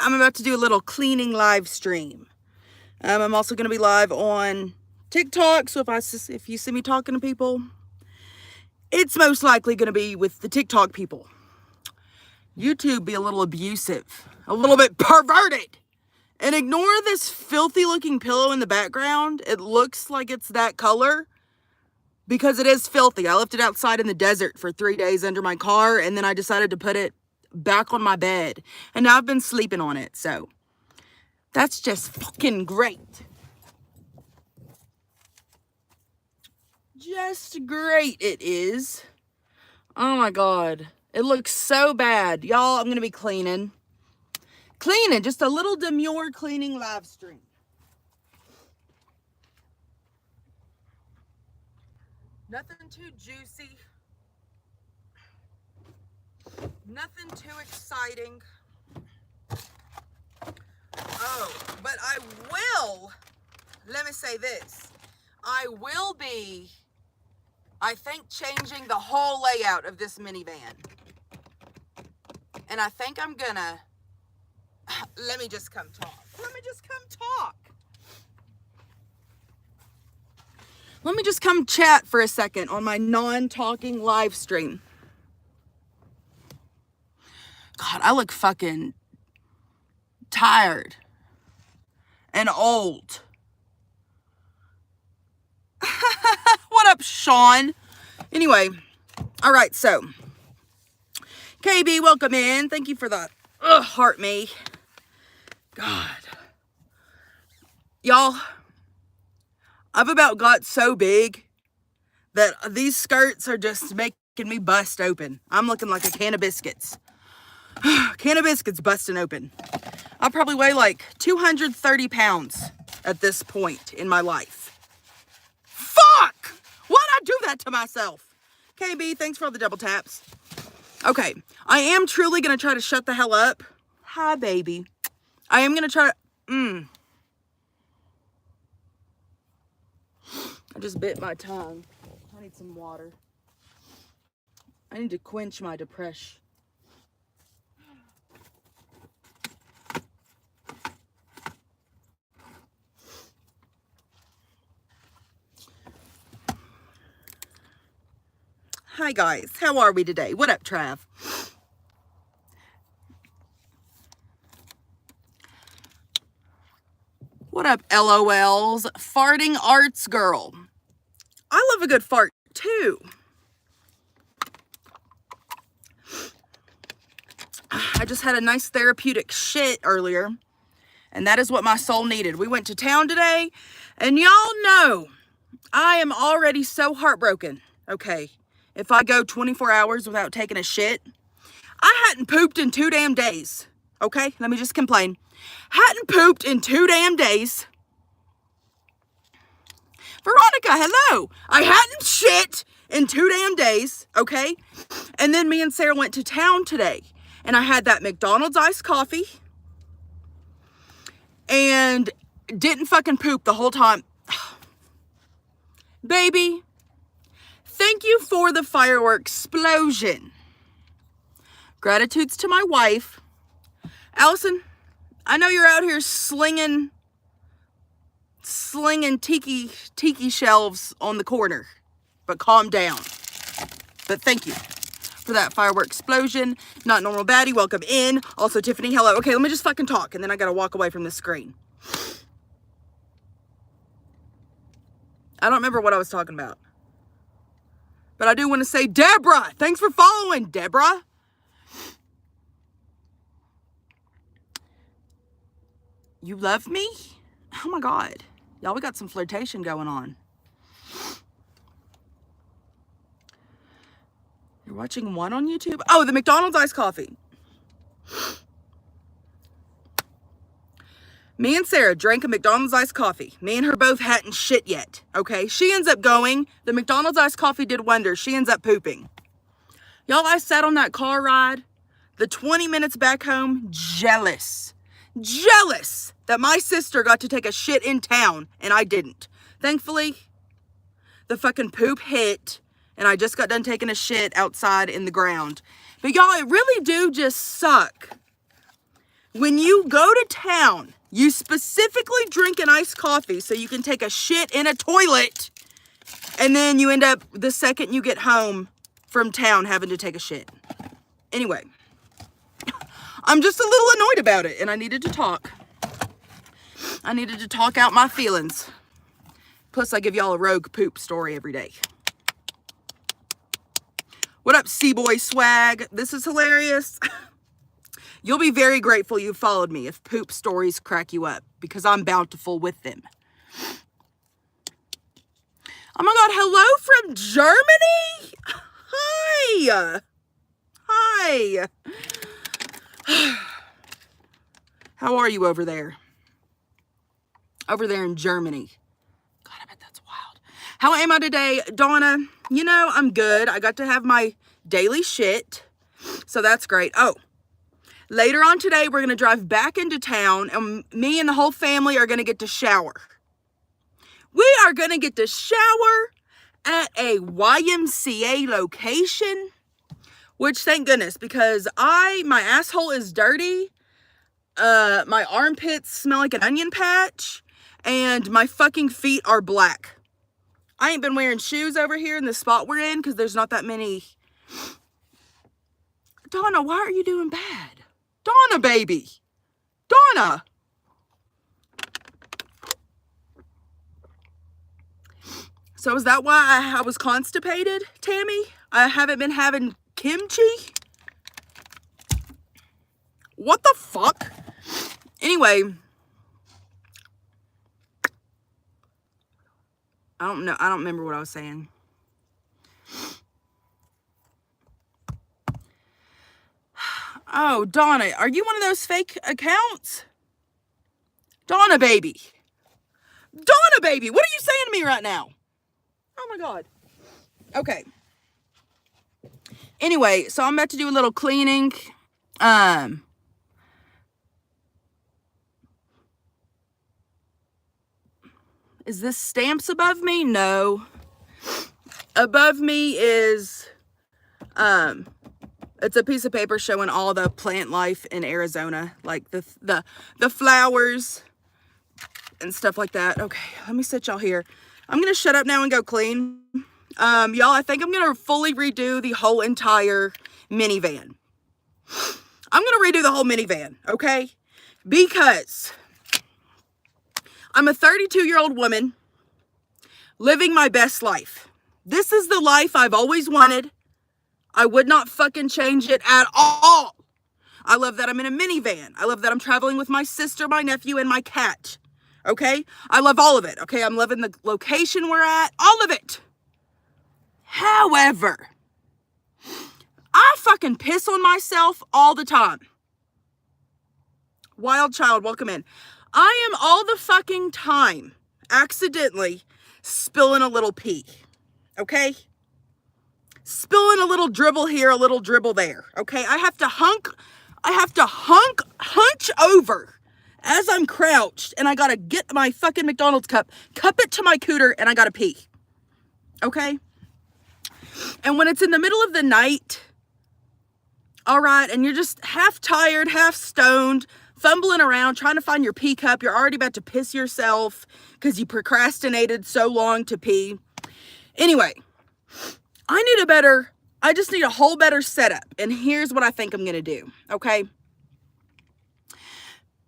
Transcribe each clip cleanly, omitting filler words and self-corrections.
I'm about to do a little cleaning live stream. I'm also going to be live on TikTok, so if you see me talking to people, it's most likely going to be with the TikTok people. YouTube be a little abusive, a little bit perverted. And ignore this filthy looking pillow in the background. It looks like it's that color because it is filthy. I left it outside in the desert for 3 days under my car, and then I decided to put it back on my bed. And now I've been sleeping on it, so that's just fucking great. Just great it is. Oh my God. It looks so bad. Y'all, I'm going to be cleaning. Just a little demure cleaning live stream. Nothing too juicy. Nothing too exciting. Oh, but I will, let me say this. I will be, I think, changing the whole layout of this minivan. And I think I'm gonna, let me just come talk. Let me just come chat for a second on my non-talking live stream. God, I look fucking tired and old. What up, Sean? Anyway, all right, so KB, welcome in. Thank you for the heart me. God. Y'all, I've about got so big that these skirts are just making me bust open. I'm looking like a can of biscuits. Can of biscuits busting open. I probably weigh like 230 pounds at this point in my life. Fuck! Why'd I do that to myself? KB, thanks for all the double taps. Okay, I am truly going to try to shut the hell up. Hi, baby. I am going to try to... I just bit my tongue. I need some water. I need to quench my depression. Hi guys, how are we today? What up, Trav? What up, LOLs? Farting arts girl. I love a good fart too. I just had a nice therapeutic shit earlier, and that is what my soul needed. We went to town today, and y'all know I am already so heartbroken. Okay. If I go 24 hours without taking a shit, I hadn't pooped in 2 damn days. Okay, let me just complain. Hadn't pooped in 2 damn days. Veronica, hello. I hadn't shit in 2 damn days, okay? And then me and Sarah went to town today, and I had that McDonald's iced coffee and didn't fucking poop the whole time. Baby. Thank you for the fireworks explosion. Gratitudes to my wife. Allison, I know you're out here slinging tiki shelves on the corner, but calm down. But thank you for that fireworks explosion. Not normal baddie, welcome in. Also Tiffany, hello. Okay, let me just fucking talk, and then I gotta walk away from the screen. I don't remember what I was talking about. But I do want to say, Deborah, thanks for following, Deborah. You love me? Oh my God. Y'all, we got some flirtation going on. You're watching one on YouTube? Oh, the McDonald's iced coffee. Me and Sarah drank a McDonald's iced coffee. Me and her both hadn't shit yet, okay? She ends up going. The McDonald's iced coffee did wonders. She ends up pooping. Y'all, I sat on that car ride, the 20 minutes back home, jealous that my sister got to take a shit in town and I didn't. Thankfully, the fucking poop hit and I just got done taking a shit outside in the ground. But y'all, it really do just suck When you go to town, you specifically drink an iced coffee so you can take a shit in a toilet, and then you end up, the second you get home from town, having to take a shit. Anyway, I'm just a little annoyed about it, and I needed to talk. I needed to talk out my feelings. Plus, I give y'all a rogue poop story every day. What up, C-Boy Swag? This is hilarious. You'll be very grateful you followed me if poop stories crack you up, because I'm bountiful with them. Oh my God, hello from Germany? Hi. Hi. How are you over there? Over there in Germany. God, I bet that's wild. How am I today, Donna? You know, I'm good. I got to have my daily shit, so that's great. Oh, later on today, we're going to drive back into town, and me and the whole family are going to get to shower. We are going to get to shower at a YMCA location, which thank goodness, because my asshole is dirty. My armpits smell like an onion patch, and my fucking feet are black. I ain't been wearing shoes over here in the spot we're in because there's not that many. Donna, why are you doing bad? Donna, baby. Donna. So is that why I was constipated, Tammy? I haven't been having kimchi? What the fuck? Anyway, I don't know. I don't remember what I was saying. Oh, Donna, are you one of those fake accounts? Donna, baby. Donna, baby, what are you saying to me right now? Oh my God. Okay. Anyway, so I'm about to do a little cleaning. Is this stamps above me? No. Above me is, it's a piece of paper showing all the plant life in Arizona, like the flowers and stuff like that. Okay, let me sit y'all here. I'm gonna shut up now and go clean. Y'all, I think I'm gonna fully redo the whole entire minivan. I'm gonna redo the whole minivan, okay? Because I'm a 32-year-old woman living my best life. This is the life I've always wanted. I would not fucking change it at all. I love that I'm in a minivan. I love that I'm traveling with my sister, my nephew, and my cat. Okay? I love all of it. Okay? I'm loving the location we're at. All of it. However, I fucking piss on myself all the time. Wild child, welcome in. I am all the fucking time accidentally spilling a little pee. Okay? Spilling a little dribble here, a little dribble there. Okay? I have to hunch over as I'm crouched, and I gotta get my fucking McDonald's cup it to my cooter, and I gotta pee. Okay? And when it's in the middle of the night, all right, and you're just half tired, half stoned, fumbling around, trying to find your pee cup, you're already about to piss yourself because you procrastinated so long to pee. Anyway, I just need a whole better setup, and here's what I think I'm gonna do, okay?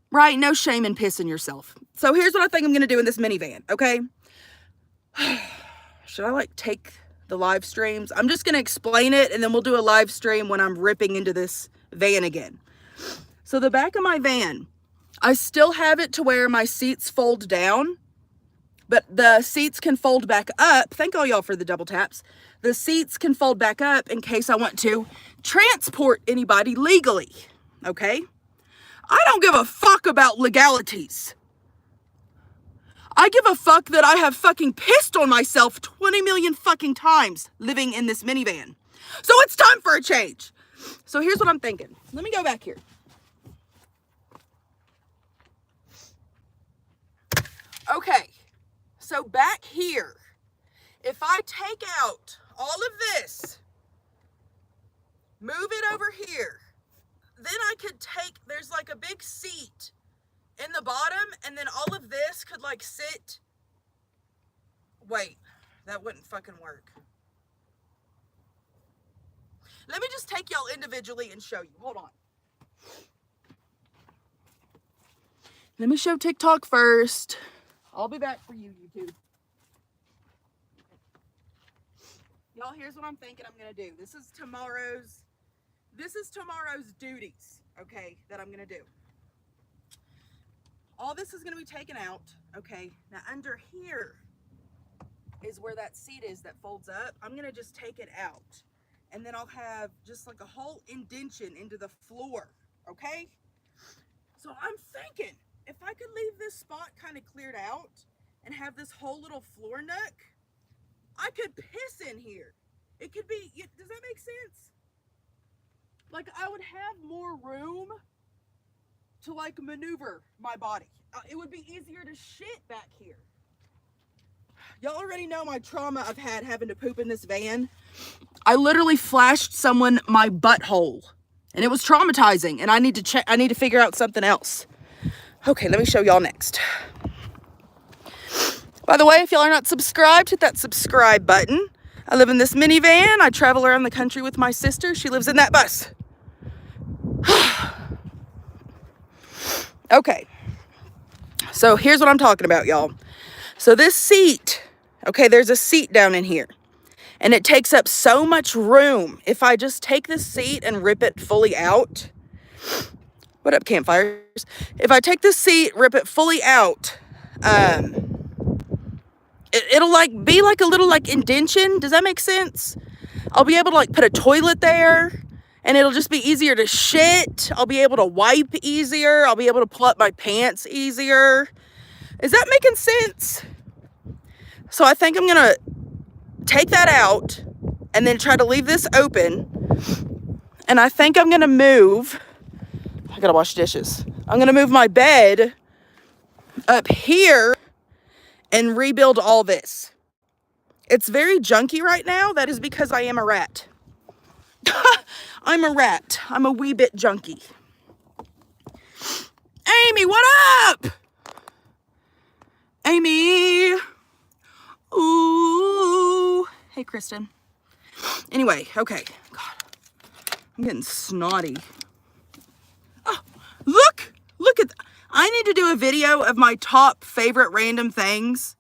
Right, no shame in pissing yourself. So here's what I think I'm gonna do in this minivan, okay? Should I like take the live streams? I'm just gonna explain it, and then we'll do a live stream when I'm ripping into this van again. So the back of my van, I still have it to where my seats fold down, but the seats can fold back up. Thank all y'all for the double taps. The seats can fold back up in case I want to transport anybody legally, okay? I don't give a fuck about legalities. I give a fuck that I have fucking pissed on myself 20 million fucking times living in this minivan. So it's time for a change. So here's what I'm thinking. Let me go back here. Okay, so back here, if I take out all of this, move it over here, then I could take, there's like a big seat in the bottom, and then all of this could like sit. Wait, that wouldn't fucking work. Let me just take y'all individually and show you. Hold on. Let me show TikTok first. I'll be back for you, YouTube. Y'all, here's what I'm thinking I'm gonna do. This is tomorrow's duties, okay, that I'm gonna do. All this is gonna be taken out, okay? Now under here is where that seat is that folds up. I'm gonna just take it out. And then I'll have just like a whole indention into the floor, okay? So I'm thinking, if I could leave this spot kind of cleared out and have this whole little floor nook, I could piss in here. It could be, does that make sense? Like I would have more room to like maneuver my body. It would be easier to shit back here. Y'all already know my trauma I've had having to poop in this van. I literally flashed someone my butthole and it was traumatizing, and I need to figure out something else. Okay, let me show y'all next. By the way, if y'all are not subscribed, hit that subscribe button. I live in this minivan. I travel around the country with my sister. She lives in that bus. Okay. So here's what I'm talking about, y'all. So this seat, okay, there's a seat down in here. And it takes up so much room. If I just take this seat and rip it fully out. What up, campfires? If I take this seat, rip it fully out, it'll like be like a little like indention. Does that make sense? I'll be able to like put a toilet there, and it'll just be easier to shit. I'll be able to wipe easier. I'll be able to pull up my pants easier. Is that making sense? So I think I'm gonna take that out and then try to leave this open. And I think I'm gonna move, I gotta wash dishes. I'm gonna move my bed up here and rebuild all this. It's very junky right now. That is because I am a rat. I'm a rat. I'm a wee bit junky. Amy, what up? Amy. Ooh. Hey, Kristen. Anyway, okay. God, I'm getting snotty. Oh, look at, I need to do a video of my top favorite random things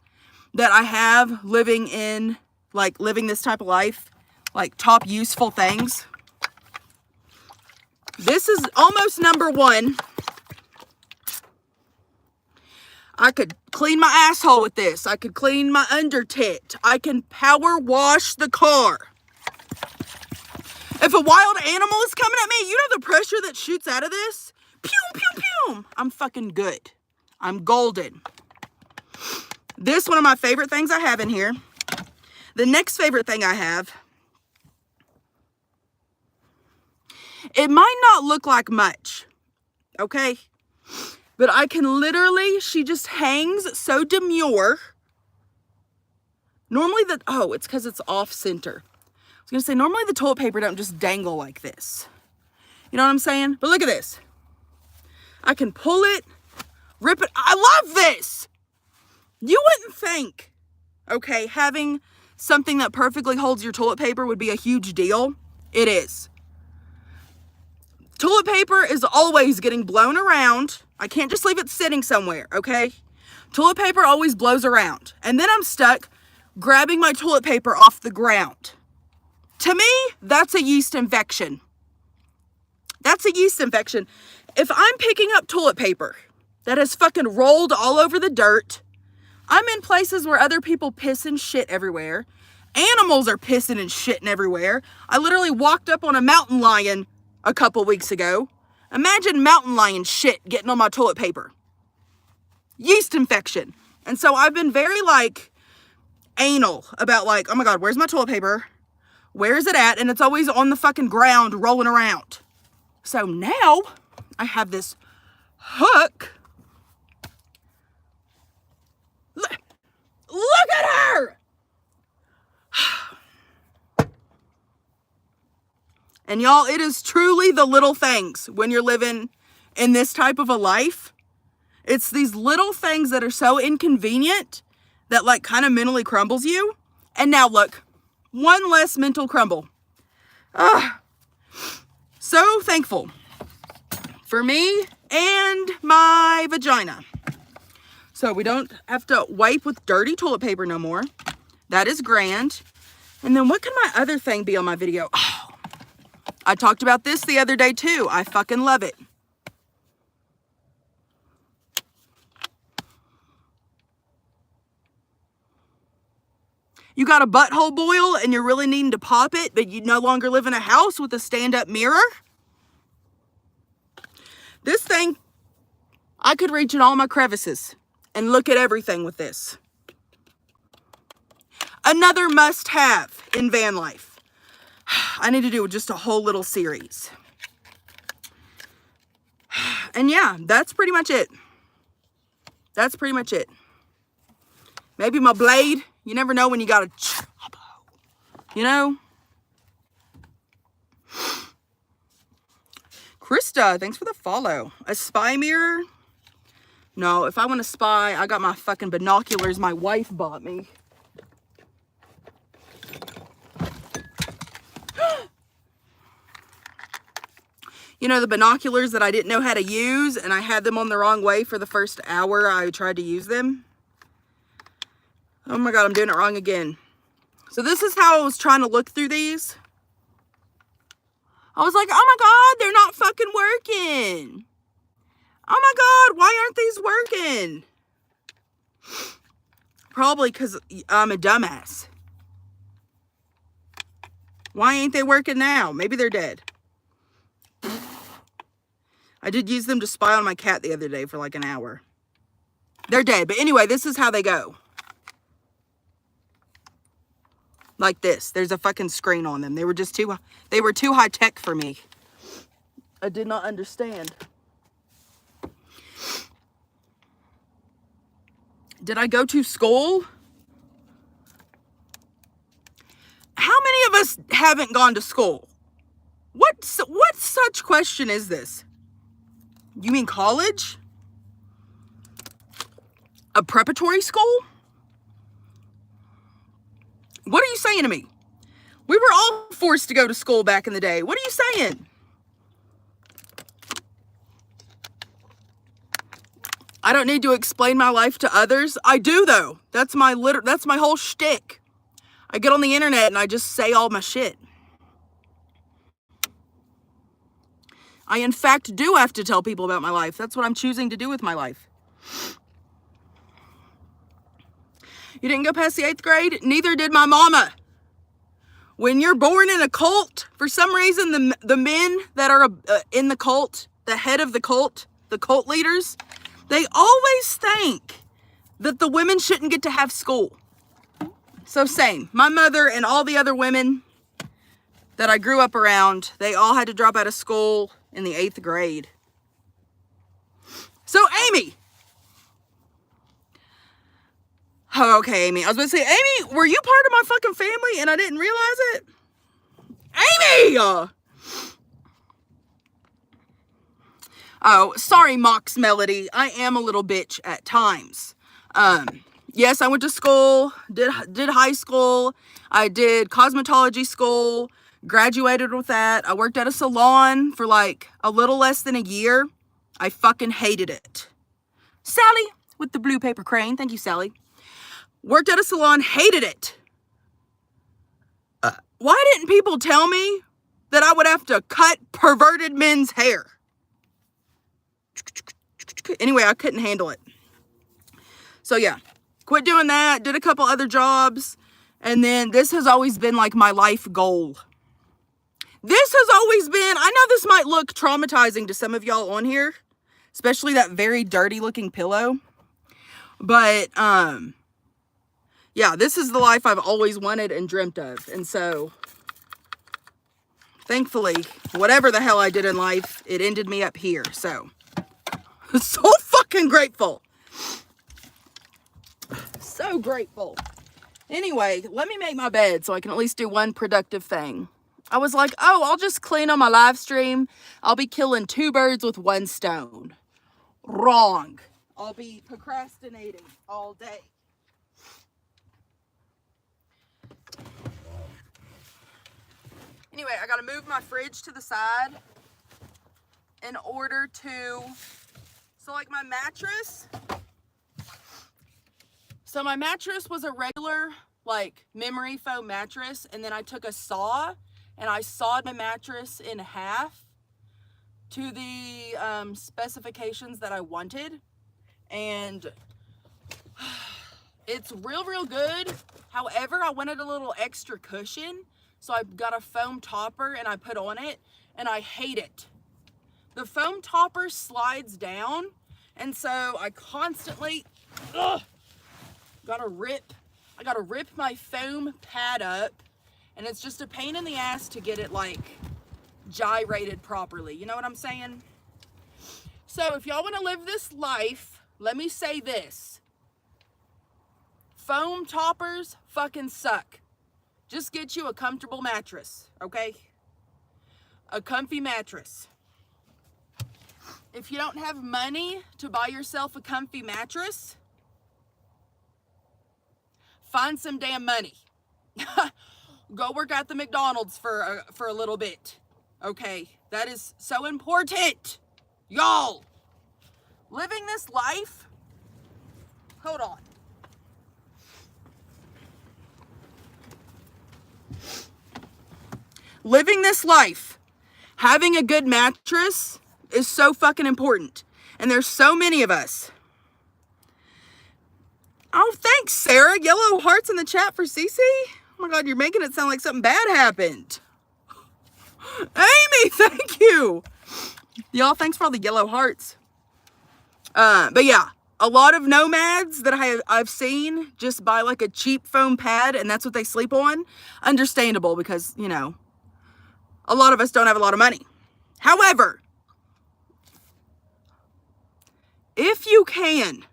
that I have living this type of life, like top useful things. This is almost number one. I could clean my asshole with this. I could clean my under tit. I can power wash the car. If a wild animal is coming at me, you know the pressure that shoots out of this? Pew, pew, pew. I'm fucking good. I'm golden. This one of my favorite things I have in here. The next favorite thing I have. It might not look like much, okay? But I can literally, she just hangs so demure. Normally it's because it's off center. I was gonna say, normally the toilet paper don't just dangle like this. You know what I'm saying? But look at this. I can pull it, rip it. I love this. You wouldn't think, okay, having something that perfectly holds your toilet paper would be a huge deal. It is. Toilet paper is always getting blown around. I can't just leave it sitting somewhere, okay? Toilet paper always blows around. And then I'm stuck grabbing my toilet paper off the ground. To me, that's a yeast infection. That's a yeast infection. If I'm picking up toilet paper that has fucking rolled all over the dirt, I'm in places where other people piss and shit everywhere. Animals are pissing and shitting everywhere. I literally walked up on a mountain lion a couple weeks ago. Imagine mountain lion shit getting on my toilet paper. Yeast infection. And so I've been very like anal about like, oh my God, where's my toilet paper? Where is it at? And it's always on the fucking ground rolling around. So now I have this hook. Look at her! And y'all, it is truly the little things when you're living in this type of a life. It's these little things that are so inconvenient that like kind of mentally crumbles you. And now look, one less mental crumble. So thankful for me and my vagina. So we don't have to wipe with dirty toilet paper no more. That is grand. And then what can my other thing be on my video? Oh, I talked about this the other day too. I fucking love it. You got a butthole boil and you're really needing to pop it, but you no longer live in a house with a stand-up mirror? This thing, I could reach in all my crevices and look at everything with this. Another must-have in van life. I need to do just a whole little series. And yeah, that's pretty much it. That's pretty much it. Maybe my blade. You never know when you gotta, you know? Krista, thanks for the follow. A spy mirror? No, if I want to spy, I got my fucking binoculars my wife bought me. You know, the binoculars that I didn't know how to use, and I had them on the wrong way for the first hour I tried to use them. Oh my God, I'm doing it wrong again. So this is how I was trying to look through these. I was like, oh my God, they're not fucking working. Oh my God, why aren't these working? Probably because I'm a dumbass. Why ain't they working now? Maybe they're dead. I did use them to spy on my cat the other day for like an hour. They're dead. But anyway, this is how they go. Like this. There's a fucking screen on them. They were too high tech for me. I did not understand. Did I go to school? How many of us haven't gone to school? What such question is this? You mean college? A preparatory school? What are you saying to me? We were all forced to go to school back in the day. What are you saying? I don't need to explain my life to others. I do though. That's my whole shtick. I get on the internet and I just say all my shit. I in fact do have to tell people about my life. That's what I'm choosing to do with my life. You didn't go past the 8th grade? Neither did my mama. When you're born in a cult, for some reason, the men that are in the cult, the head of the cult leaders, they always think that the women shouldn't get to have school. So same. My mother and all the other women that I grew up around, they all had to drop out of school in the 8th grade. So Amy. Oh, okay, Amy. I was going to say, Amy, were you part of my fucking family and I didn't realize it? Amy! Oh, sorry, Mox Melody. I am a little bitch at times. Yes, I went to school, did high school. I did cosmetology school, graduated with that. I worked at a salon for like a little less than a year. I fucking hated it. Sally with the blue paper crane. Thank you, Sally. Worked at a salon, hated it. Why didn't people tell me that I would have to cut perverted men's hair? Anyway, I couldn't handle it. So yeah, quit doing that, did a couple other jobs, and then this has always been like my life goal. This has always been, I know this might look traumatizing to some of y'all on here, especially that very dirty looking pillow, but yeah, this is the life I've always wanted and dreamt of. And so, thankfully, whatever the hell I did in life, it ended me up here. So, so fucking grateful. So grateful. Anyway, let me make my bed so I can at least do one productive thing. I was like, oh, I'll just clean on my live stream. I'll be killing 2 birds with 1 stone. Wrong. I'll be procrastinating all day. Anyway, I gotta move my fridge to the side in order to, so like my mattress. So my mattress was a regular like memory foam mattress, and then I took a saw and I sawed my mattress in half to the specifications that I wanted, and it's real good. However, I wanted a little extra cushion, so I got a foam topper and I put on it, and I hate it. The foam topper slides down, and so I constantly I gotta rip my foam pad up, and it's just a pain in the ass to get it like gyrated properly. You know what I'm saying? So if y'all want to live this life, let me say this: foam toppers fucking suck. Just get you a comfortable mattress, okay? A comfy mattress. If you don't have money to buy yourself a comfy mattress, find some damn money. Go work at the McDonald's for a little bit, okay? That is so important, y'all. Living this life, hold on. Living this life, having a good mattress is so fucking important. And there's so many of us. Oh, thanks, Sarah. Yellow hearts in the chat for Cece. Oh my God, you're making it sound like something bad happened. Amy, thank you. Y'all, thanks for all the yellow hearts. But yeah, a lot of nomads that I've seen just buy like a cheap foam pad, and that's what they sleep on. Understandable, because, you know, a lot of us don't have a lot of money. However, if you can,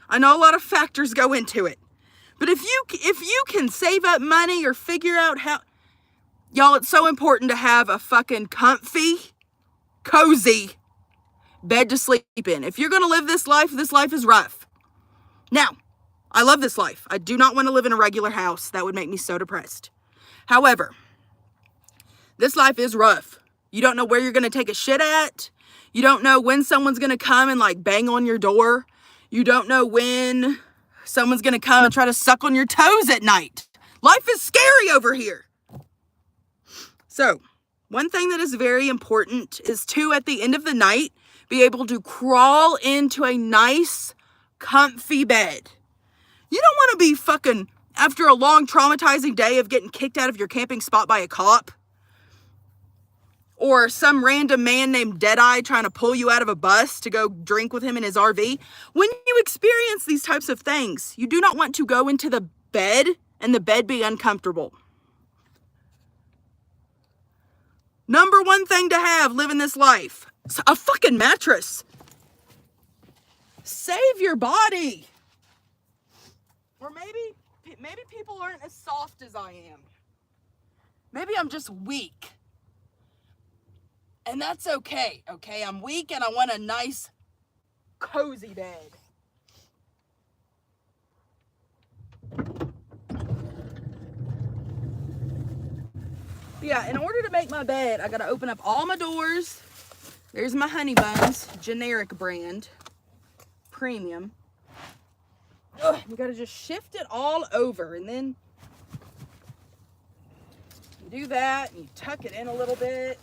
I know a lot of factors go into it, but if you can save up money or figure out how, y'all, it's so important to have a fucking comfy, cozy bed to sleep in. If you're going to live this life is rough. Now, I love this life. I do not want to live in a regular house. That would make me so depressed. However, this life is rough. You don't know where you're going to take a shit at. You don't know when someone's going to come and like bang on your door. You don't know when someone's going to come and try to suck on your toes at night. Life is scary over here. So, one thing that is very important is to, at the end of the night, be able to crawl into a nice, comfy bed. You don't want to be fucking, after a long traumatizing day of getting kicked out of your camping spot by a cop, or some random man named Deadeye trying to pull you out of a bus to go drink with him in his RV. When you experience these types of things, you do not want to go into the bed and the bed be uncomfortable. Number one thing to have living this life, a fucking mattress. Save your body. Or maybe people aren't as soft as I am. Maybe I'm just weak. And that's okay, okay? I'm weak and I want a nice, cozy bed. Yeah, in order to make my bed, I gotta open up all my doors. There's my Honey Buns, generic brand, premium. Ugh, you gotta just shift it all over, and then you do that, and you tuck it in a little bit.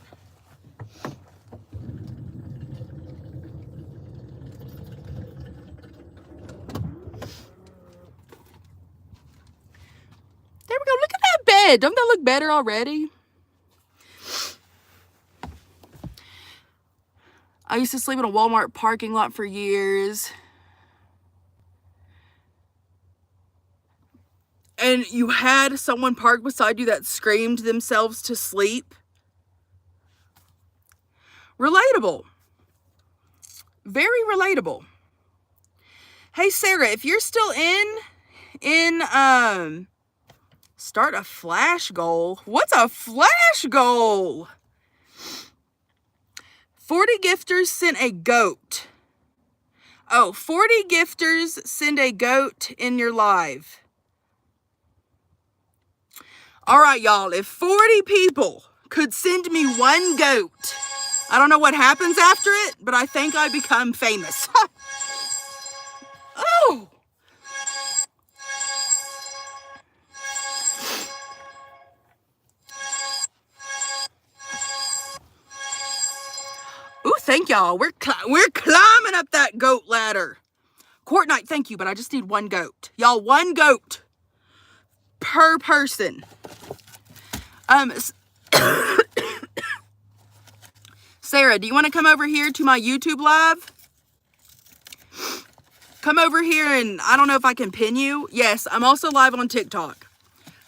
There we go. Look at that bed. Don't that look better already? I used to sleep in a Walmart parking lot for years. And you had someone parked beside you that screamed themselves to sleep. Relatable. Very relatable. Hey, Sarah, if you're still in Start a flash goal. What's a flash goal? 40 gifters sent a goat. Oh, 40 gifters send a goat in your live. All right, y'all, if 40 people could send me one goat, I don't know what happens after it, but I think I become famous. Oh! Ooh, thank y'all. We're climbing up that goat ladder. Court night, thank you, but I just need one goat. Y'all, one goat per person. Sarah, do you want to come over here to my YouTube live? Come over here and I don't know if I can pin you. Yes, I'm also live on TikTok.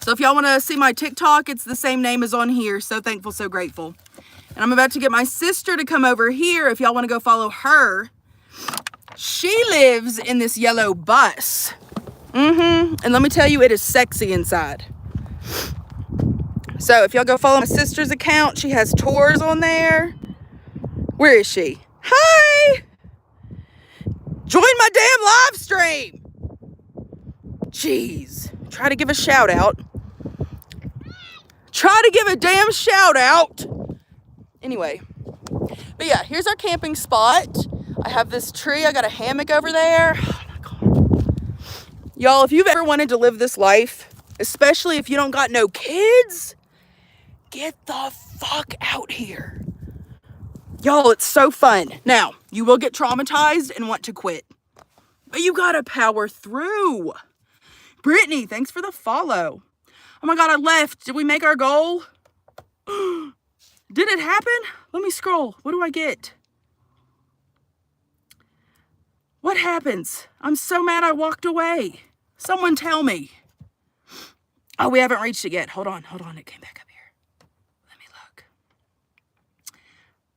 So if y'all want to see my TikTok, it's the same name as on here. So thankful, so grateful. And I'm about to get my sister to come over here if y'all want to go follow her. She lives in this yellow bus. And let me tell you, it is sexy inside. So if y'all go follow my sister's account, she has tours on there. Where is she? Hi! Join my damn live stream! Jeez. Try to give a shout out. Try to give a damn shout out. Anyway. But yeah, here's our camping spot. I have this tree. I got a hammock over there. Oh my God. Y'all, if you've ever wanted to live this life, especially if you don't got no kids, get the fuck out here. Y'all, it's so fun. Now, you will get traumatized and want to quit. But you gotta power through. Brittany, thanks for the follow. Oh my God, I left. Did we make our goal? Did it happen? Let me scroll. What do I get? What happens? I'm so mad I walked away. Someone tell me. Oh, we haven't reached it yet. Hold on. It came back up here. Let me look.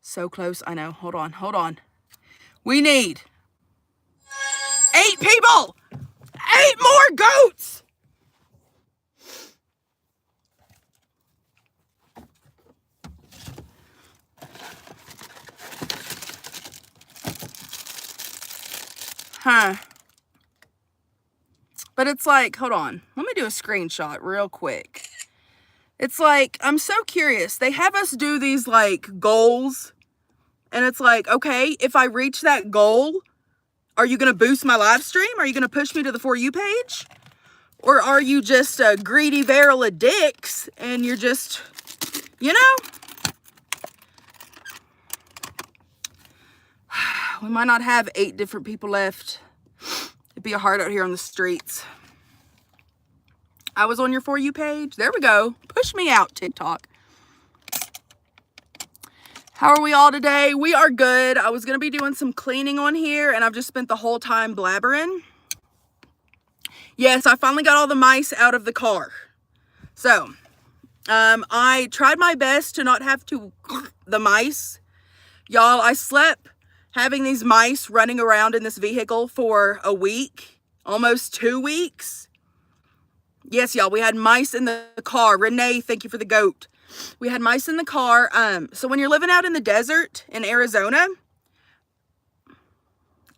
So close. I know. Hold on. We need 8 people. 8 more goats. Huh. But it's like, hold on. Let me do a screenshot real quick. It's like, I'm so curious. They have us do these like goals. And it's like, okay, if I reach that goal, are you going to boost my live stream? Are you going to push me to the For You page? Or are you just a greedy barrel of dicks and you're just, you know? We might not have 8 different people left. It'd be hard out here on the streets. I was on your For You page. There we go. Push me out, TikTok. How are we all today? We are good. I was going to be doing some cleaning on here, and I've just spent the whole time blabbering. Yes, I finally got all the mice out of the car. So, I tried my best to not have to the mice. Y'all, I slept having these mice running around in this vehicle for a week, almost 2 weeks. Yes, y'all, we had mice in the car. Renee, thank you for the goat. We had mice in the car. So when you're living out in the desert in Arizona,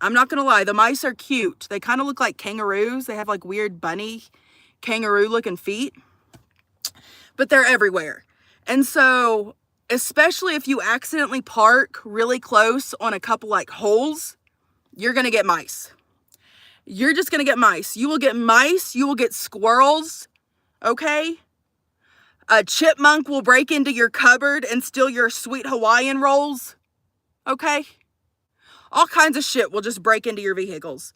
I'm not going to lie, the mice are cute. They kind of look like kangaroos. They have like weird bunny kangaroo looking feet, but they're everywhere. And so, especially if you accidentally park really close on a couple like holes, you're going to get mice. You're just going to get mice. You will get mice. You will get squirrels. Okay? A chipmunk will break into your cupboard and steal your sweet Hawaiian rolls. Okay? All kinds of shit will just break into your vehicles.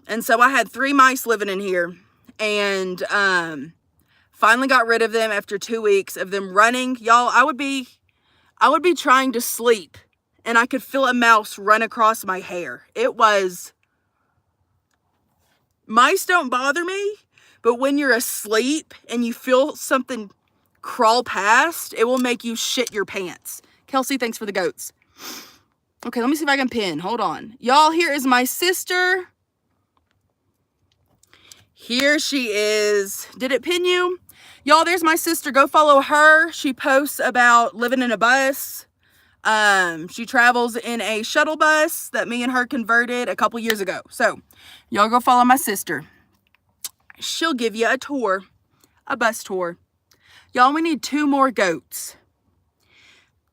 And so I had 3 mice living in here. And finally got rid of them after 2 weeks of them running. Y'all, I would be trying to sleep. And I could feel a mouse run across my hair. It was... Mice don't bother me. But when you're asleep and you feel something crawl past, it will make you shit your pants. Kelsey, thanks for the goats. Okay, let me see if I can pin. Hold on. Y'all, here is my sister. Here she is. Did it pin you? Y'all, there's my sister. Go follow her. She posts about living in a bus. She travels in a shuttle bus that me and her converted a couple years ago. So y'all go follow my sister. She'll give you a tour, a bus tour. Y'all, we need 2 more goats.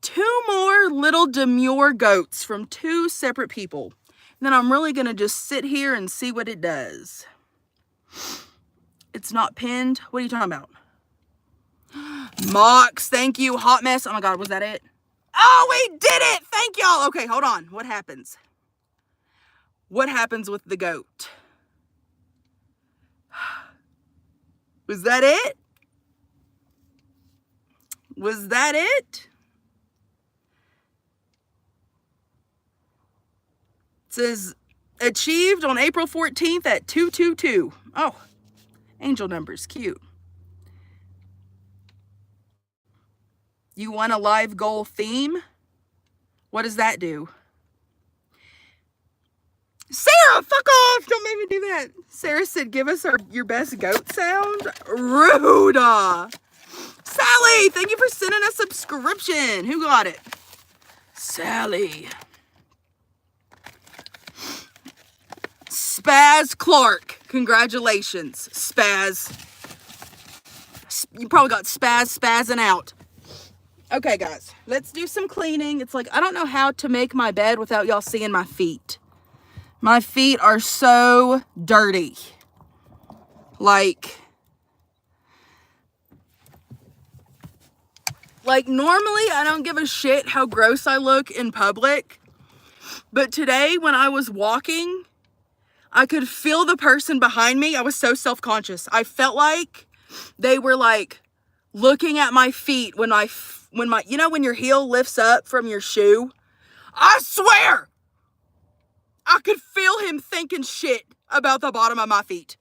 2 more little demure goats from 2 separate people. And then I'm really going to just sit here and see what it does. It's not pinned. What are you talking about? Mox, thank you. Hot mess. Oh my God, was that it? Oh, we did it. Thank y'all. Okay, hold on. What happens? What happens with the goat? Was that it? Was that it? It says achieved on April 14th at 222. Oh, angel numbers, cute. You want a live goal theme? What does that do? Sarah, fuck off. Don't make me do that. Sarah said, give us your best goat sound. Rude. Sally, thank you for sending a subscription. Who got it? Sally. Spaz Clark. Congratulations, Spaz. You probably got spazzing out. Okay, guys, let's do some cleaning. It's like, I don't know how to make my bed without y'all seeing my feet. My feet are so dirty. Like normally I don't give a shit how gross I look in public. But today when I was walking, I could feel the person behind me. I was so self-conscious. I felt like they were like looking at my feet when my, you know, when your heel lifts up from your shoe. I swear, I could feel him thinking shit about the bottom of my feet.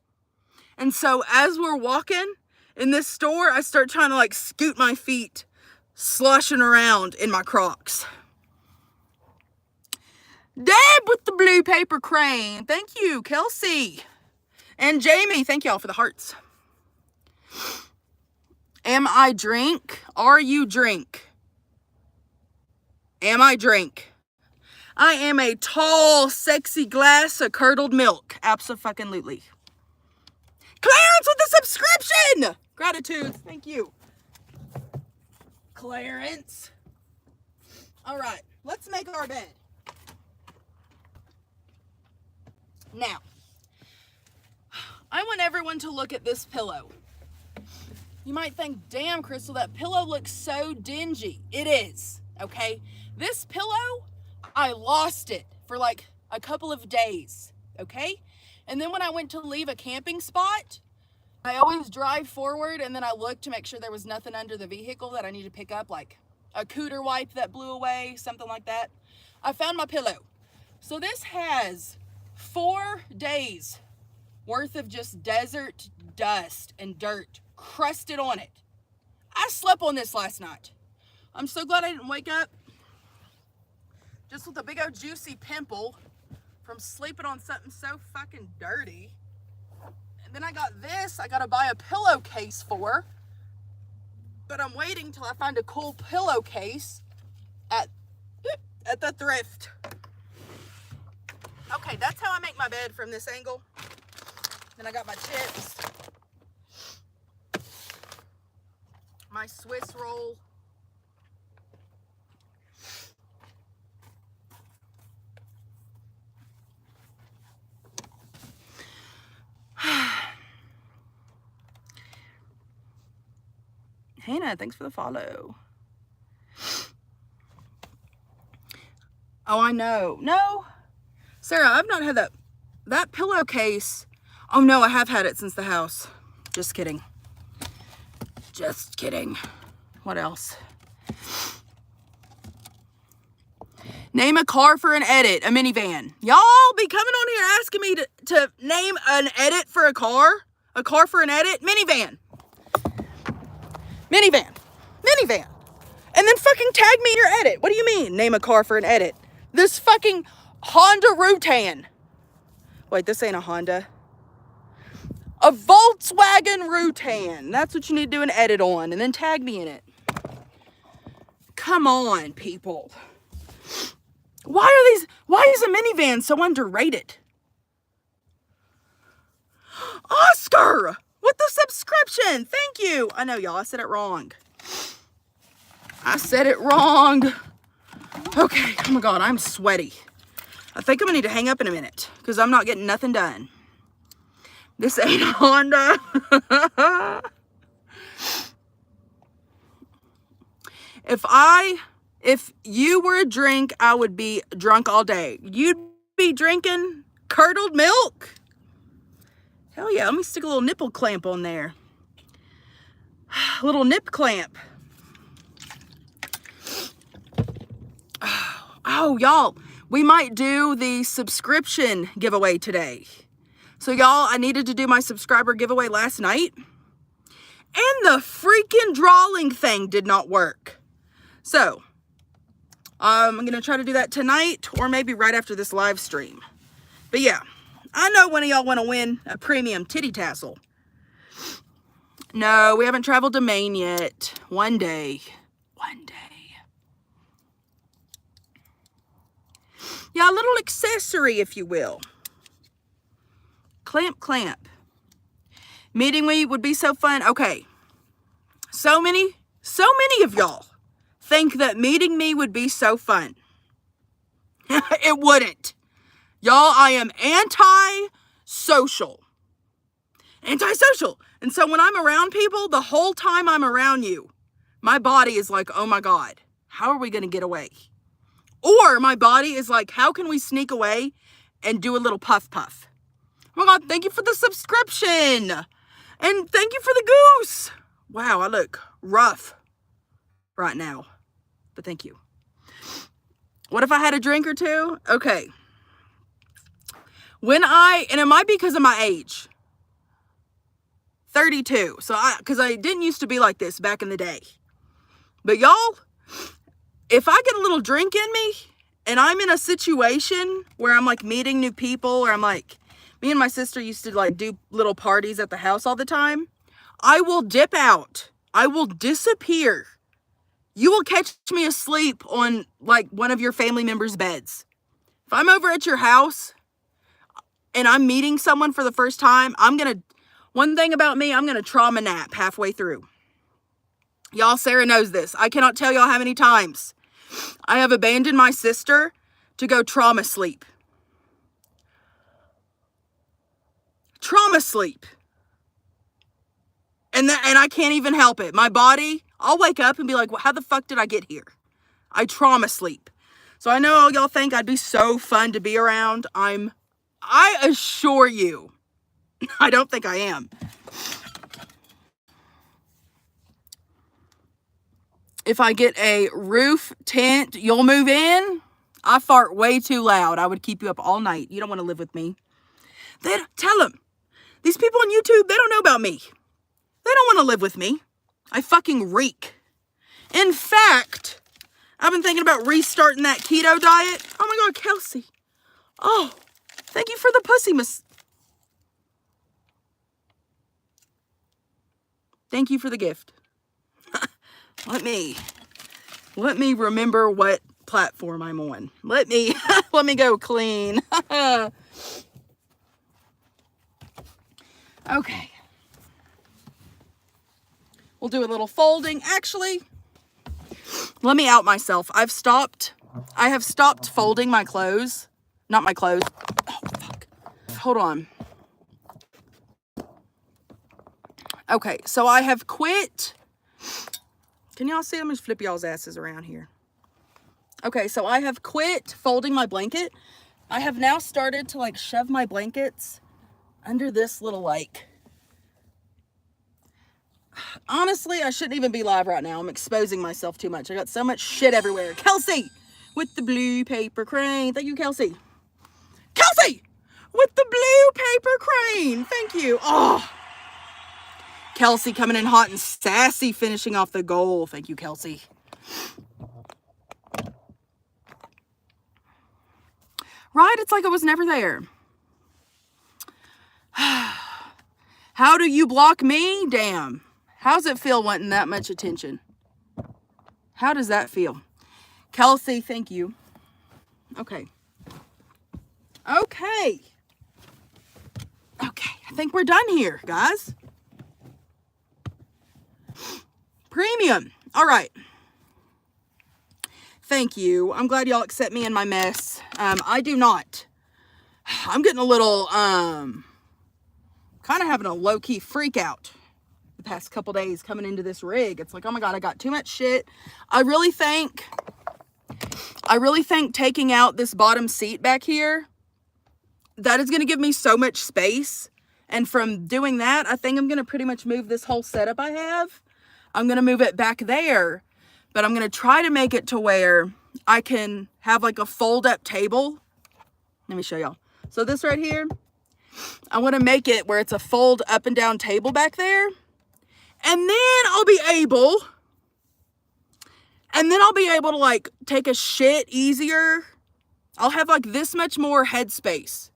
And so as we're walking in this store, I start trying to like scoot my feet, slushing around in my Crocs. Deb with the blue paper crane. Thank you, Kelsey. And Jamie, thank y'all for the hearts. Am I drink? Are you drink? Am I drink? I am a tall, sexy glass of curdled milk. Abso-fucking-lutely. Clarence with the subscription! Gratitude. Thank you. Clarence. All right, let's make our bed. Now, I want everyone to look at this pillow. You might think, damn, Crystal, that pillow looks so dingy. It is, okay? This pillow, I lost it for like a couple of days, okay? And then when I went to leave a camping spot, I always drive forward and then I look to make sure there was nothing under the vehicle that I need to pick up, like a cooter wipe that blew away, something like that. I found my pillow. So this has 4 days worth of just desert dust and dirt crusted on it. I slept on this last night. I'm so glad I didn't wake up just with a big old juicy pimple from sleeping on something so fucking dirty. And then I got this, I gotta buy a pillowcase for, but I'm waiting till I find a cool pillowcase at the thrift. Okay, that's how I make my bed from this angle. Then I got my chips, my Swiss roll. Hannah, thanks for the follow. Oh, I know. No, Sarah, I've not had that pillowcase. Oh no, I have had it since the house. Just kidding. Just kidding. What else? Name a car for an edit. A minivan. Y'all be coming on here asking me to name an edit for a car? A car for an edit? Minivan. Minivan. Minivan. And then fucking tag me in your edit. What do you mean, name a car for an edit? This fucking Honda Rutan. Wait, this ain't a Honda. A Volkswagen Rutan. That's what you need to do an edit on. And then tag me in it. Come on, people. Why is a minivan so underrated? Oscar with the subscription. Thank you. I know, y'all. I said it wrong. Okay. Oh my God. I'm sweaty. I think I'm going to need to hang up in a minute because I'm not getting nothing done. This ain't a Honda. If you were a drink, I would be drunk all day. You'd be drinking curdled milk? Hell yeah, let me stick a little nipple clamp on there. A little nip clamp. Oh, y'all, we might do the subscription giveaway today. So, y'all, I needed to do my subscriber giveaway last night. And the freaking drawing thing did not work. So, I'm going to try to do that tonight or maybe right after this live stream. But yeah, I know one of y'all want to win a premium titty tassel. No, we haven't traveled to Maine yet. One day. Yeah, a little accessory, if you will. Clamp. Meeting me would be so fun. Okay. So many of y'all think that meeting me would be so fun. It wouldn't. Y'all, I am anti-social. And so when I'm around people, the whole time I'm around you, my body is like, oh my God, how are we going to get away? Or my body is like, how can we sneak away and do a little puff? Oh my God, thank you for the subscription. And thank you for the goose. Wow, I look rough right now. But thank you. What if I had a drink or two? Okay. And it might be because of my age. 32. Because I didn't used to be like this back in the day. But y'all, if I get a little drink in me and I'm in a situation where I'm like meeting new people or I'm like, me and my sister used to like do little parties at the house all the time. I will dip out. I will disappear. You will catch me asleep on like one of your family members' beds. If I'm over at your house and I'm meeting someone for the first time, one thing about me, I'm going to trauma nap halfway through. Y'all, Sarah knows this. I cannot tell y'all how many times I have abandoned my sister to go trauma sleep. Trauma sleep. And I can't even help it. My body, I'll wake up and be like, well, how the fuck did I get here? I trauma sleep. So I know all y'all think I'd be so fun to be around. I assure you, I don't think I am. If I get a roof tent, you'll move in. I fart way too loud. I would keep you up all night. You don't want to live with me. Tell them. These people on YouTube, they don't know about me. They don't want to live with me. I fucking reek. In fact, I've been thinking about restarting that keto diet. Oh my God, Kelsey. Oh, thank you for the pussy Thank you for the gift. Let me remember what platform I'm on. Let me go clean. Okay. We'll do a little folding. Actually, let me out myself. I have stopped folding my clothes. Not my clothes. Oh, fuck. Hold on. Okay, so I have quit. Can y'all see? Let me just flip y'all's asses around here. Okay, so I have quit folding my blanket. I have now started to like shove my blankets under this little like... Honestly, I shouldn't even be live right now. I'm exposing myself too much. I got so much shit everywhere. Kelsey with the blue paper crane. Thank you, Kelsey. Kelsey with the blue paper crane. Thank you. Oh, Kelsey coming in hot and sassy, finishing off the goal. Thank you, Kelsey. Right? It's like I was never there. How do you block me? Damn. How's it feel wanting that much attention? How does that feel? Kelsey, thank you. Okay. Okay. Okay, I think we're done here, guys. Premium. All right. Thank you. I'm glad y'all accept me in my mess. I do not. I'm getting a little, kind of having a low-key freak out the past couple days coming into this rig. It's like, oh my God, I got too much shit. I really think taking out this bottom seat back here, that is going to give me so much space. And from doing that, I think I'm going to pretty much move this whole setup I have. I'm going to move it back there, but I'm going to try to make it to where I can have like a fold-up table. Let me show y'all. So this right here, I want to make it where it's a fold up and down table back there. And then I'll be able to like take a shit easier. I'll have like this much more headspace.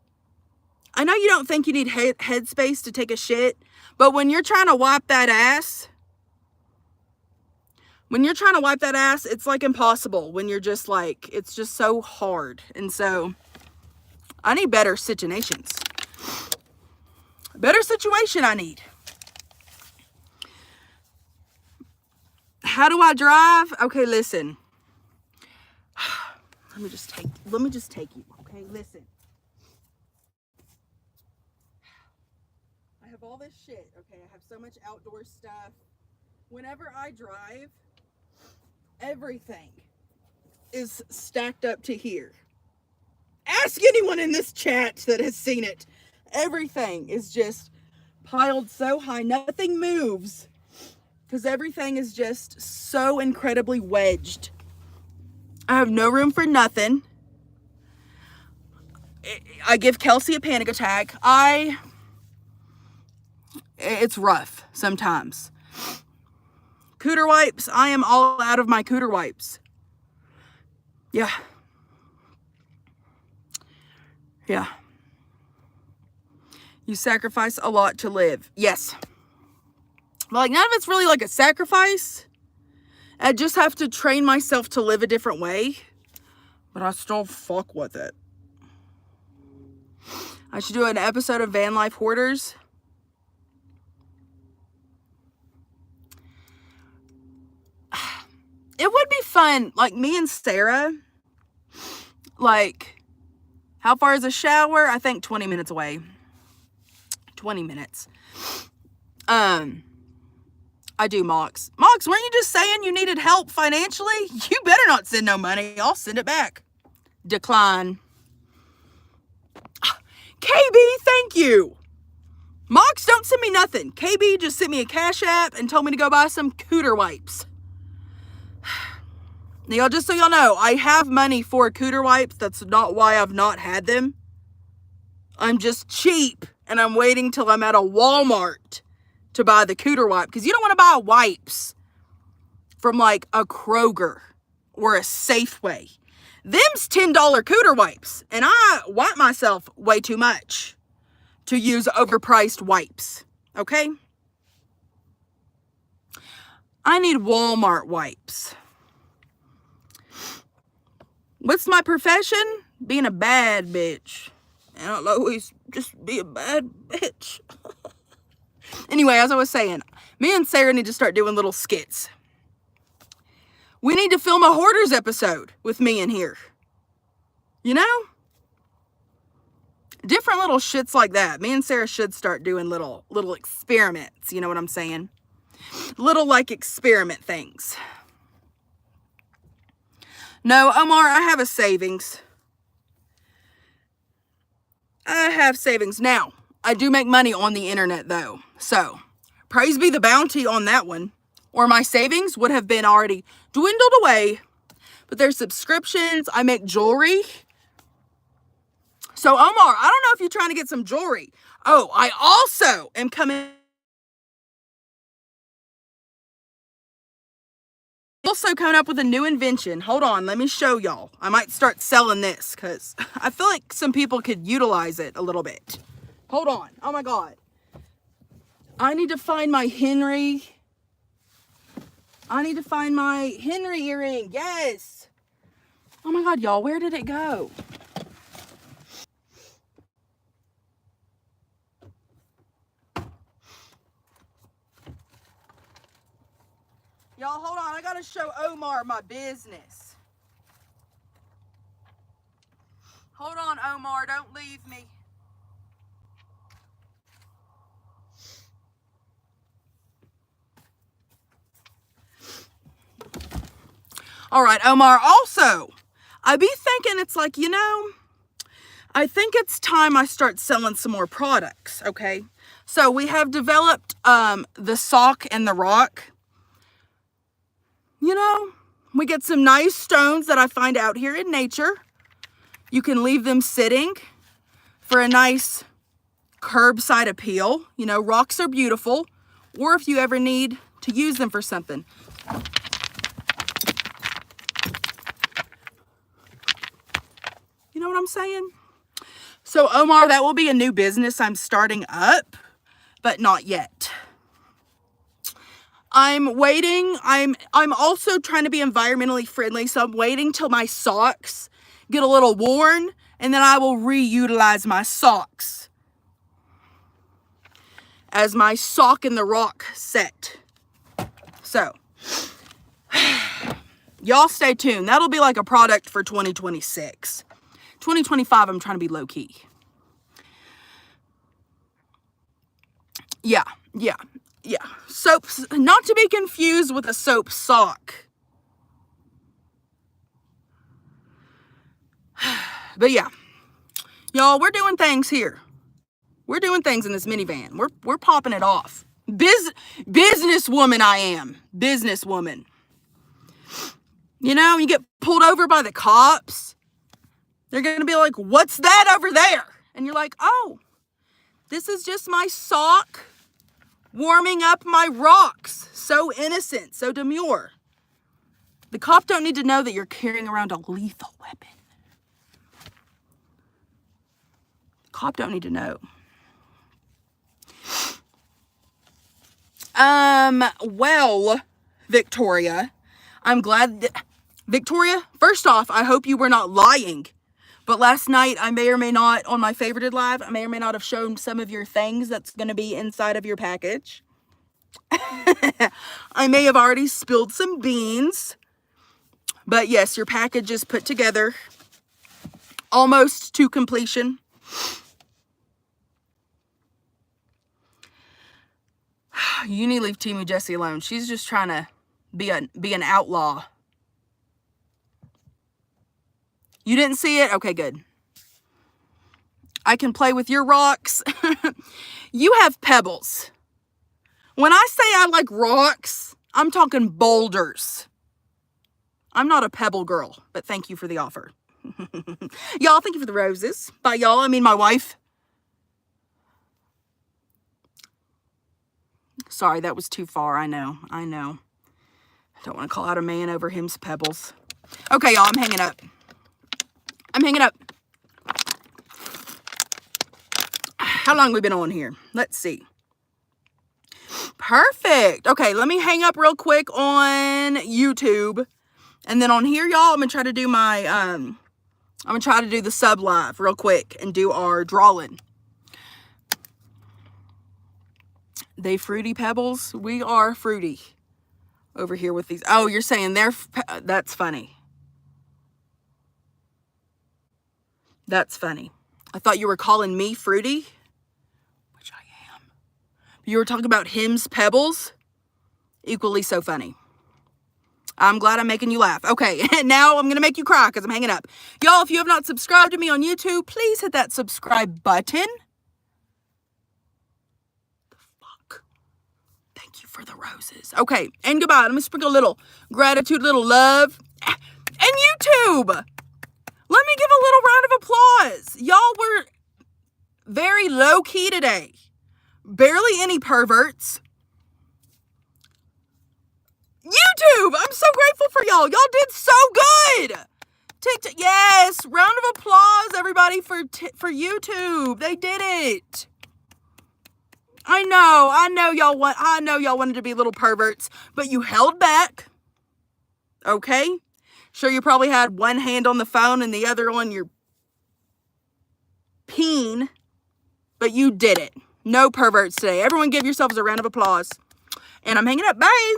I know you don't think you need headspace to take a shit, but when you're trying to wipe that ass, it's like impossible when you're just like, it's just so hard. And so I need better situations. Better situation I need. How do I drive? Okay, listen. Let me just take you. Okay, listen. I have all this shit. Okay, I have so much outdoor stuff. Whenever I drive, everything is stacked up to here. Ask anyone in this chat that has seen it. Everything is just piled so high. Nothing moves because everything is just so incredibly wedged. I have no room for nothing. I give Kelsey a panic attack. It's rough sometimes. Cooter wipes. I am all out of my cooter wipes. Yeah. Yeah. You sacrifice a lot to live. Yes. But like none of it's really like a sacrifice. I just have to train myself to live a different way. But I still fuck with it. I should do an episode of Van Life Hoarders. It would be fun. Like me and Sarah. Like, how far is a shower? I think 20 minutes away. 20 minutes. I do Mox. Mox, weren't you just saying you needed help financially? You better not send no money. I'll send it back. Decline. KB, thank you. Mox, don't send me nothing. KB just sent me a Cash App and told me to go buy some cooter wipes. Now, y'all, just so y'all know, I have money for cooter wipes. That's not why I've not had them. I'm just cheap, and I'm waiting till I'm at a Walmart to buy the cooter wipe. Because you don't want to buy wipes from, like, a Kroger or a Safeway. Them's $10 cooter wipes, and I wipe myself way too much to use overpriced wipes, okay? I need Walmart wipes. What's my profession? Being a bad bitch. I don't always just be a bad bitch. Anyway, as I was saying, me and Sarah need to start doing little skits. We need to film a Hoarders episode with me in here. You know? Different little shits like that. Me and Sarah should start doing little experiments. You know what I'm saying? Little, like, experiment things. No, Omar, I have a savings. I have savings. Now, I do make money on the internet, though. So, praise be the bounty on that one. Or my savings would have been already dwindled away. But there's subscriptions. I make jewelry. So, Omar, I don't know if you're trying to get some jewelry. Oh, I also am also coming up with a new invention. Hold on, let me show y'all. I might start selling this because I feel like some people could utilize it a little bit. Hold on. Oh my God. I need to find my Henry. I need to find my Henry earring. Yes. Oh my God, y'all, where did it go? Y'all, hold on. I got to show Omar my business. Hold on, Omar. Don't leave me. All right, Omar. Also, I be thinking it's like, I think it's time I start selling some more products, okay? So we have developed the sock and the rock. We get some nice stones that I find out here in nature. You can leave them sitting for a nice curbside appeal. Rocks are beautiful. Or if you ever need to use them for something. You know what I'm saying? So, Omar, that will be a new business I'm starting up, but not yet. I'm waiting. I'm also trying to be environmentally friendly, so I'm waiting till my socks get a little worn, and then I will reutilize my socks as my sock in the rock set. So, y'all stay tuned. That'll be like a product for 2026. 2025, I'm trying to be low-key. Yeah. Soaps, not to be confused with a soap sock. But yeah, y'all, we're doing things here. We're doing things in this minivan. We're popping it off. Businesswoman I am. Businesswoman. You get pulled over by the cops. They're going to be like, what's that over there? And you're like, oh, this is just my sock warming up my rocks. So innocent, so demure. The cop don't need to know that you're carrying around a lethal weapon. The cop don't need to know. Well, Victoria, I'm glad that, Victoria, first off, I hope you were not lying. But last night, I may or may not, on my favorited live, I may or may not have shown some of your things that's going to be inside of your package. I may have already spilled some beans. But yes, your package is put together almost to completion. You need to leave Teemu Jessie alone. She's just trying to be an outlaw. You didn't see it? Okay, good. I can play with your rocks. You have pebbles. When I say I like rocks, I'm talking boulders. I'm not a pebble girl, but thank you for the offer. Y'all, thank you for the roses. By y'all, I mean my wife. Sorry, that was too far. I know. I don't want to call out a man over him's pebbles. Okay, y'all, I'm hanging up. How long have we been on here? Let's see. Perfect. Okay, let me hang up real quick on YouTube. And then on here, y'all, I'm going to try to do my, I'm going to try to do the sub live real quick and do our drawing. They fruity pebbles? We are fruity over here with these. Oh, you're saying that's funny. That's funny. I thought you were calling me fruity, which I am. You were talking about him's pebbles. Equally so funny. I'm glad I'm making you laugh. Okay, now I'm going to make you cry because I'm hanging up. Y'all, if you have not subscribed to me on YouTube, please hit that subscribe button. The fuck? Thank you for the roses. Okay, and goodbye. Let me sprinkle a little gratitude, a little love. And YouTube! Let me give a little round of applause. Y'all were very low-key today. Barely any perverts. YouTube! I'm so grateful for y'all. Y'all did so good. TikTok, yes. Round of applause, everybody, for YouTube. They did it. I know y'all wanted to be little perverts, but you held back. Okay? Sure, you probably had one hand on the phone and the other on your peen, but you did it. No perverts today. Everyone give yourselves a round of applause. And I'm hanging up. Bye.